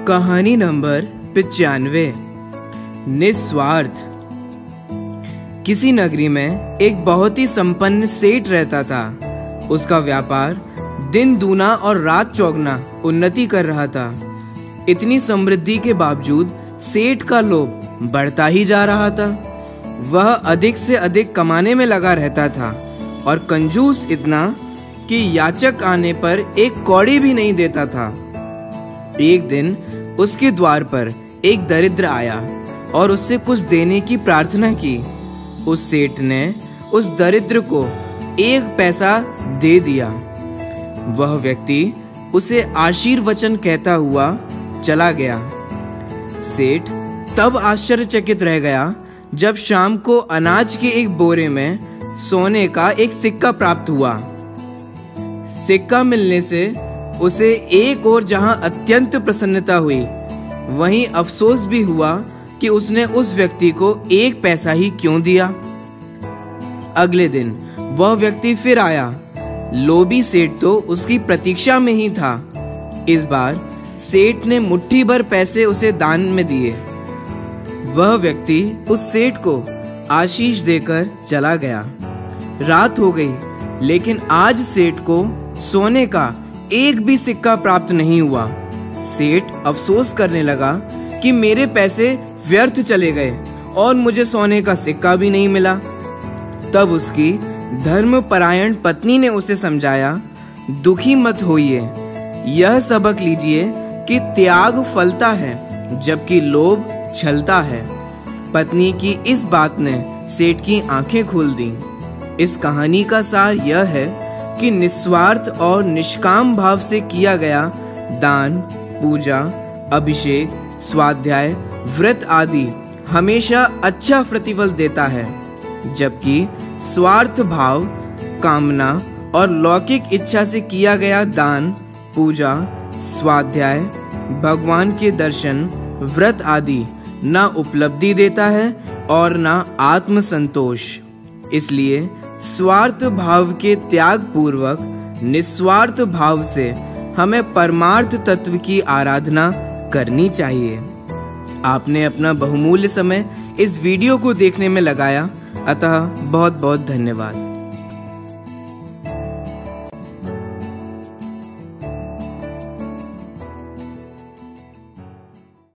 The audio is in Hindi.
कहानी नंबर 95। निस्वार्थ। किसी नगरी में एक बहुत ही संपन्न सेठ रहता था। उसका व्यापार दिन दूना और रात चौगुना उन्नति कर रहा था। इतनी समृद्धि के बावजूद सेठ का लोभ बढ़ता ही जा रहा था। वह अधिक से अधिक कमाने में लगा रहता था और कंजूस इतना कि याचक आने पर एक कौड़ी भी नहीं देता था। एक दिन उसके द्वार पर एक दरिद्र आया और उससे कुछ देने की प्रार्थना की। उस सेठ ने उस दरिद्र को 1 पैसा दे दिया। वह व्यक्ति उसे आशीर्वचन कहता हुआ चला गया। सेठ तब आश्चर्यचकित रह गया जब शाम को अनाज के एक बोरे में सोने का एक सिक्का प्राप्त हुआ। सिक्का मिलने से उसे एक और जहां अत्यंत प्रसन्नता हुई, वहीं अफसोस भी हुआ कि उसने उस व्यक्ति को 1 पैसा ही क्यों दिया। अगले दिन वह व्यक्ति फिर आया। लोभी सेठ तो उसकी प्रतीक्षा में ही था। इस बार सेठ ने मुट्ठी भर पैसे उसे दान में दिए। वह व्यक्ति उस सेठ को आशीष देकर चला गया। रात हो गई, लेकिन आज सेठ को सोने का एक भी सिक्का प्राप्त नहीं हुआ। सेठ अफसोस करने लगा कि मेरे पैसे व्यर्थ चले गए और मुझे सोने का सिक्का भी नहीं मिला। तब उसकी धर्मपरायण पत्नी ने उसे समझाया, दुखी मत होइए, यह सबक लीजिए कि त्याग फलता है जबकि लोभ छलता है। पत्नी की इस बात ने सेठ की आंखें खोल दी। इस कहानी का सार यह है कि निस्वार्थ और निष्काम भाव से किया गया दान, पूजा, अभिषेक, स्वाध्याय, व्रत आदि हमेशा अच्छा प्रतिफल देता है, जबकि स्वार्थ भाव, कामना और लौकिक इच्छा से किया गया दान, पूजा, स्वाध्याय, भगवान के दर्शन, व्रत आदि ना उपलब्धि देता है और ना आत्म संतोष। इसलिए स्वार्थ भाव के त्याग पूर्वक निस्वार्थ भाव से हमें परमार्थ तत्व की आराधना करनी चाहिए। आपने अपना बहुमूल्य समय इस वीडियो को देखने में लगाया, अतः बहुत बहुत धन्यवाद।